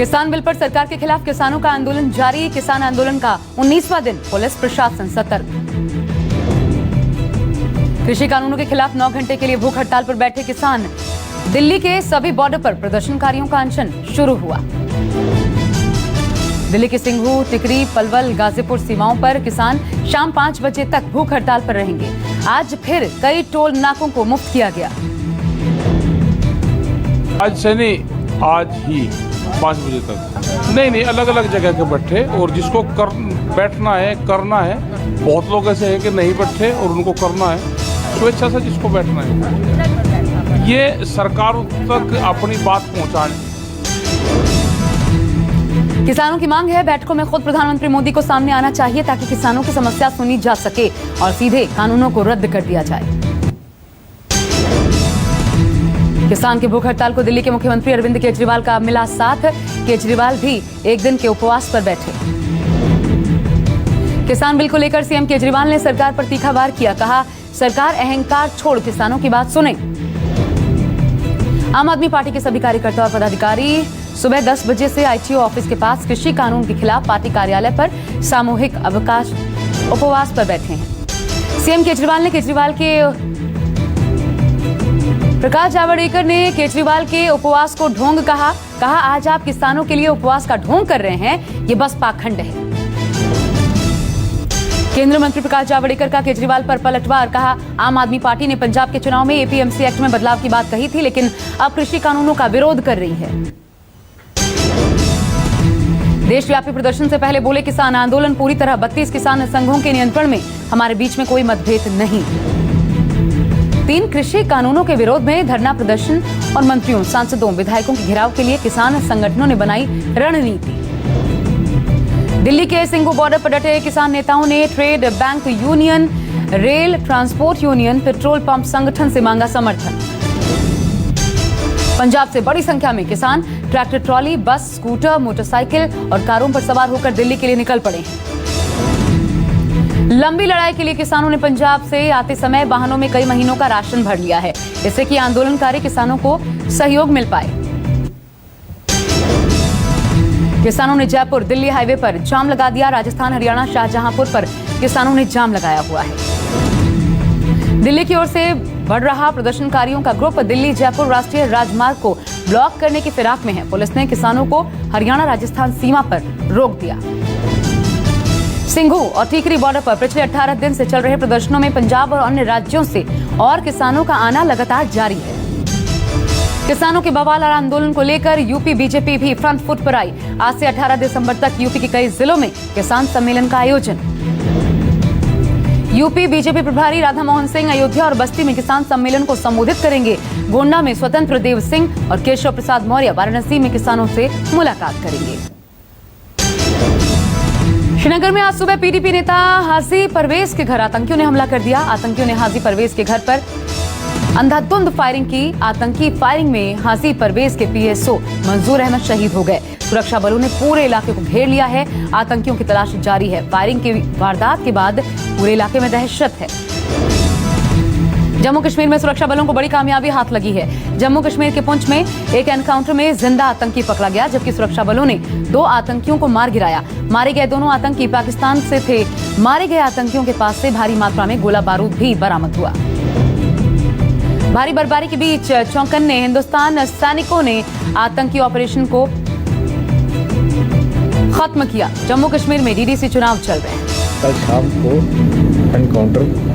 किसान बिल पर सरकार के खिलाफ किसानों का आंदोलन जारी। किसान आंदोलन का 19वां दिन, पुलिस प्रशासन सतर्क। कृषि कानूनों के खिलाफ 9 घंटे के लिए भूख हड़ताल पर बैठे किसान। दिल्ली के सभी बॉर्डर पर प्रदर्शनकारियों का अनशन शुरू हुआ। दिल्ली के सिंघू, टिकरी, पलवल, गाजीपुर सीमाओं पर किसान शाम 5 बजे तक भूख हड़ताल पर रहेंगे। आज फिर कई टोल नाकों को मुक्त किया गया। आज से नहीं, आज ही 5 बजे तक नहीं, अलग अलग जगह के बैठे, और जिसको बैठना है, करना है। बहुत लोग ऐसे हैं कि नहीं बैठे और उनको करना है, स्वेच्छा से जिसको बैठना है। ये सरकार तक अपनी बात पहुंचाने। किसानों की मांग है, बैठकों में खुद प्रधानमंत्री मोदी को सामने आना चाहिए ताकि किसानों की समस्या सुनी जा सके और सीधे कानूनों को रद्द कर दिया जाए। किसान की भूख हड़ताल को दिल्ली के मुख्यमंत्री अरविंद केजरीवाल का मिला साथ। केजरीवाल भी एक दिन के उपवास पर बैठे। किसान बिल को लेकर सीएम केजरीवाल ने सरकार पर तीखा वार किया। कहा, सरकार अहंकार छोड़ किसानों की बात सुने। आम आदमी पार्टी के सभी कार्यकर्ता और पदाधिकारी सुबह 10 बजे से आईटीओ ऑफिस के पास कृषि कानून के खिलाफ पार्टी कार्यालय पर सामूहिक अवकाश उपवास पर बैठे हैं। सीएम केजरीवाल के प्रकाश जावड़ेकर ने केजरीवाल के उपवास को ढोंग कहा। आज आप किसानों के लिए उपवास का ढोंग कर रहे हैं, ये बस पाखंड है। केंद्रीय मंत्री प्रकाश जावड़ेकर का केजरीवाल पर पलटवार। कहा, आम आदमी पार्टी ने पंजाब के चुनाव में एपीएमसी एक्ट में बदलाव की बात कही थी, लेकिन अब कृषि कानूनों का विरोध कर रही है। देशव्यापी प्रदर्शन से पहले बोले किसान, आंदोलन पूरी तरह 32 किसान संघों के नियंत्रण में, हमारे बीच में कोई मतभेद नहीं। 3 कृषि कानूनों के विरोध में धरना प्रदर्शन और मंत्रियों, सांसदों, विधायकों के घेराव के लिए किसान संगठनों ने बनाई रणनीति। दिल्ली के सिंघू बॉर्डर पर डटे किसान नेताओं ने trade bank union, rail transport union, petrol pump संगठन से मांगा समर्थन। पंजाब से बड़ी संख्या में किसान ट्रैक्टर, ट्रॉली, बस, स्कूटर, मोटरसाइकिल और कारों पर सवार होकर दिल्ली के लिए निकल पड़े हैं। लंबी लड़ाई के लिए किसानों ने पंजाब से आते समय वाहनों में कई महीनों का राशन भर लिया है, इससे कि आंदोलनकारी किसानों को सहयोग मिल पाए। किसानों ने जयपुर दिल्ली हाईवे पर जाम लगा दिया। राजस्थान, हरियाणा, शाहजहांपुर पर किसानों ने जाम लगाया हुआ है। दिल्ली की ओर से बढ़ रहा प्रदर्शनकारियों का ग्रुप दिल्ली जयपुर राष्ट्रीय राजमार्ग को ब्लॉक करने की फिराक में है। पुलिस ने किसानों को हरियाणा राजस्थान सीमा पर रोक दिया। सिंघू और टीकरी बॉर्डर पर पिछले 18 दिन से चल रहे प्रदर्शनों में पंजाब और अन्य राज्यों से और किसानों का आना लगातार जारी है। किसानों के बवाल और आंदोलन को लेकर यूपी बीजेपी भी फ्रंट फुट पर आई। आज से 18 दिसंबर तक यूपी के कई जिलों में किसान सम्मेलन का आयोजन। यूपी बीजेपी प्रभारी राधा मोहन सिंह अयोध्या और बस्ती में किसान सम्मेलन को संबोधित करेंगे। गोंडा में स्वतंत्र देव सिंह और केशव प्रसाद मौर्य वाराणसी में किसानों से मुलाकात करेंगे। श्रीनगर में आज सुबह पीडीपी नेता हाजी परवेज के घर आतंकियों ने हमला कर दिया। आतंकियों ने हाजी परवेज के घर पर अंधाधुंध फायरिंग की। आतंकी फायरिंग में हाजी परवेज के पीएसओ मंजूर अहमद शहीद हो गए। सुरक्षा बलों ने पूरे इलाके को घेर लिया है। आतंकियों की तलाश जारी है। फायरिंग की वारदात के बाद पूरे इलाके में दहशत है। जम्मू कश्मीर में सुरक्षा बलों को बड़ी कामयाबी हाथ लगी है। जम्मू कश्मीर के पुंछ में एक एनकाउंटर में जिंदा आतंकी पकड़ा गया, जबकि सुरक्षा बलों ने 2 आतंकियों को मार गिराया। मारे गए दोनों आतंकी पाकिस्तान से थे। मारे गए आतंकियों के पास से भारी मात्रा में गोला बारूद भी बरामद हुआ। भारी बर्फबारी के बीच चौकन्ने हिंदुस्तान सैनिकों ने आतंकी ऑपरेशन को खत्म किया। जम्मू कश्मीर में डीडीसी चुनाव चल रहे हैं। कल शाम को एनकाउंटर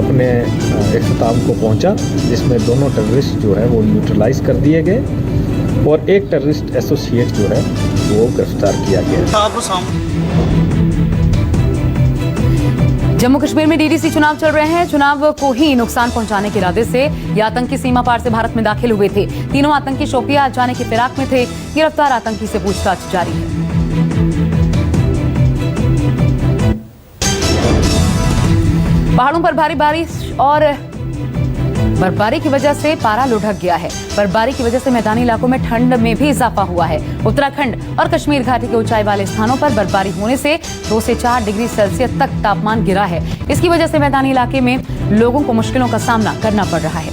अपने इख्तिताम को पहुंचा, जिसमें दोनों टेररिस्ट जो है वो न्यूट्रलाइज कर दिए गए और एक टेररिस्ट एसोसिएट जो है वो गिरफ्तार किया गया। जम्मू कश्मीर में डीडीसी चुनाव चल रहे हैं। चुनाव को ही नुकसान पहुंचाने के इरादे से ये आतंकी सीमा पार से भारत में दाखिल हुए थे। तीनों आतंकी शोपिया जाने की फिराक में थे। गिरफ्तार आतंकी से पूछताछ जारी है। पहाड़ों पर भारी बारिश और बर्फबारी की वजह से पारा लुढ़क गया है। बर्फबारी की वजह से मैदानी इलाकों में ठंड में भी इजाफा हुआ है। उत्तराखंड और कश्मीर घाटी के ऊंचाई वाले स्थानों पर बर्फबारी होने से 2 से 4 डिग्री सेल्सियस तक तापमान गिरा है। इसकी वजह से मैदानी इलाके में लोगों को मुश्किलों का सामना करना पड़ रहा है।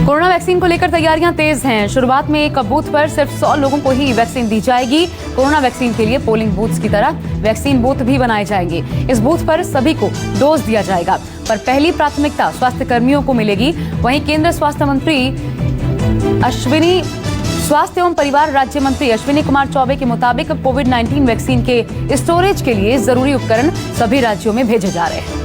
कोरोना वैक्सीन को लेकर तैयारियां तेज हैं। शुरुआत में एक बूथ पर सिर्फ 100 लोगों को ही वैक्सीन दी जाएगी। कोरोना वैक्सीन के लिए पोलिंग बूथ्स की तरह वैक्सीन बूथ भी बनाए जाएंगे। इस बूथ पर सभी को डोज दिया जाएगा, पर पहली प्राथमिकता स्वास्थ्य कर्मियों को मिलेगी। वहीं केंद्रीय स्वास्थ्य एवं परिवार राज्य मंत्री अश्विनी कुमार चौबे के मुताबिक कोविड-19 वैक्सीन के स्टोरेज के लिए जरूरी उपकरण सभी राज्यों में भेजे जा रहे हैं।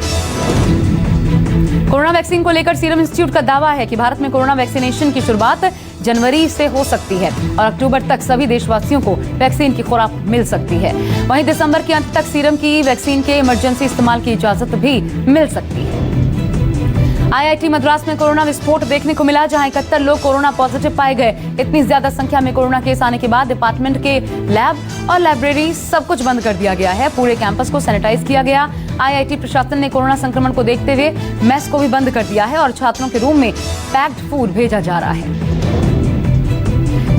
कोरोना वैक्सीन को लेकर सीरम इंस्टीट्यूट का दावा है कि भारत में कोरोना वैक्सीनेशन की शुरुआत जनवरी से हो सकती है और अक्टूबर तक सभी देशवासियों को वैक्सीन की खुराक मिल सकती है। वहीं दिसंबर के अंत तक सीरम की वैक्सीन के इमरजेंसी इस्तेमाल की इजाजत भी मिल सकती है। आईआईटी मद्रास में कोरोना विस्फोट देखने को मिला, जहां 71 लोग कोरोना पॉजिटिव पाए गए। इतनी ज्यादा संख्या में कोरोना केस आने के बाद डिपार्टमेंट के लैब और लाइब्रेरी सब कुछ बंद कर दिया गया है। पूरे कैंपस को सैनिटाइज किया गया। आईआईटी प्रशासन ने कोरोना संक्रमण को देखते हुए मेस को भी बंद कर दिया है और छात्रों के रूम में पैक्ड फूड भेजा जा रहा है।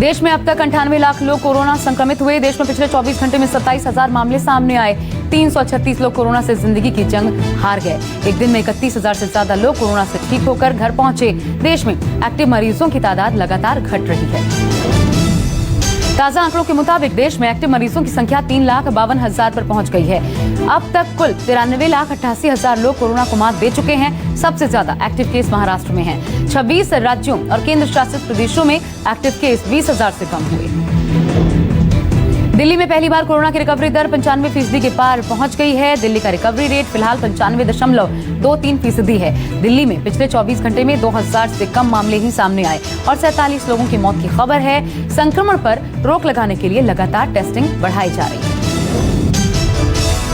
देश में अब तक 98 लाख लोग कोरोना संक्रमित हुए। देश में पिछले 24 घंटे में 27,000 मामले सामने आए। 336 लोग कोरोना से जिंदगी की जंग हार गए। एक दिन में 31,000 से ज्यादा लोग कोरोना से ठीक होकर घर पहुंचे। देश में एक्टिव मरीजों की तादाद लगातार घट रही है। ताजा आंकड़ों के मुताबिक देश में एक्टिव मरीजों की संख्या 3,52,000 पर पहुंच गई है। अब तक कुल 93,88,000 लोग कोरोना को मात दे चुके हैं। सबसे ज्यादा एक्टिव केस महाराष्ट्र में हैं। 26 राज्यों और केंद्र शासित प्रदेशों में एक्टिव केस 20,000 से कम हुए। दिल्ली में पहली बार कोरोना की रिकवरी दर 95% के पार पहुंच गई है। दिल्ली का रिकवरी रेट फिलहाल 95.23% है। दिल्ली में पिछले 24 घंटे में 2,000 से कम मामले ही सामने आए और 47 लोगों की मौत की खबर है। संक्रमण पर रोक लगाने के लिए लगातार टेस्टिंग बढ़ाई जा रही है।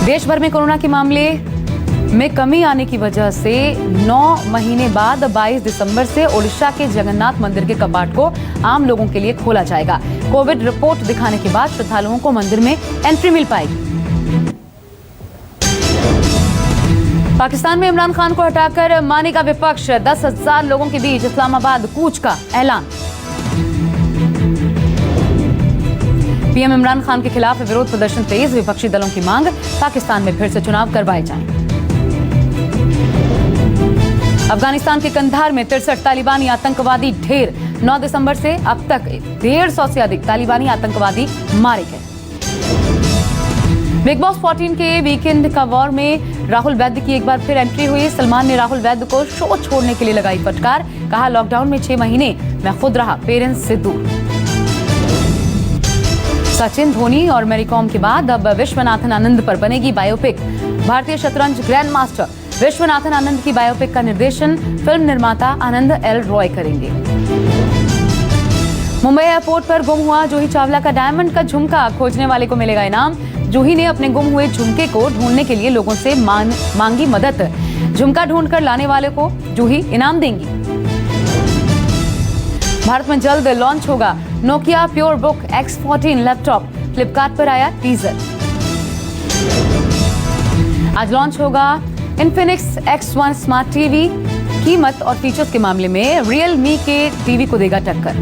देश भर में कोरोना के मामले में कमी आने की वजह से 9 महीने बाद 22 दिसंबर से ओडिशा के जगन्नाथ मंदिर के कपाट को आम लोगों के लिए खोला जाएगा। कोविड रिपोर्ट दिखाने के बाद श्रद्धालुओं को मंदिर में एंट्री मिल पाएगी। पाकिस्तान में इमरान खान को हटाकर मानेगा विपक्ष। 10,000 लोगों के बीच इस्लामाबाद कूच का ऐलान। पीएम इमरान खान के खिलाफ विरोध प्रदर्शन तेज। विपक्षी दलों की मांग, पाकिस्तान में फिर से चुनाव करवाए जाएं। अफगानिस्तान के कंधार में 63 तालिबानी आतंकवादी ढेर। 9 दिसंबर से अब तक 150 से अधिक तालिबानी आतंकवादी मारे गए। बिग बॉस 14 के वीकेंड का वॉर में राहुल वैद्य की एक बार फिर एंट्री हुई। सलमान ने राहुल वैद्य को शो छोड़ने के लिए लगाई फटकार। कहा, लॉकडाउन में 6 महीने मैं खुद रहा पेरेंट्स से दूर। सचिन, धोनी और मैरी कॉम के बाद अब विश्वनाथन आनंद पर बनेगी बायोपिक। भारतीय शतरंज ग्रैंड मास्टर विश्वनाथन आनंद की बायोपिक का निर्देशन फिल्म निर्माता आनंद एल रॉय करेंगे। मुंबई एयरपोर्ट पर गुम हुआ जूही चावला का डायमंड का झुमका, खोजने वाले को मिलेगा इनाम। जूही ने अपने गुम हुए झुमके को ढूंढने के लिए लोगों से मांगी मदद। झुमका ढूंढकर लाने वाले को जूही इनाम देंगी। भारत में जल्द लॉन्च होगा Nokia pure book X14 laptop. Flipkart पर आया टीजर। आज लॉन्च होगा इन्फिनिक्स X1 स्मार्ट टीवी। कीमत और फीचर्स के मामले में रियलमी के टीवी को देगा टक्कर।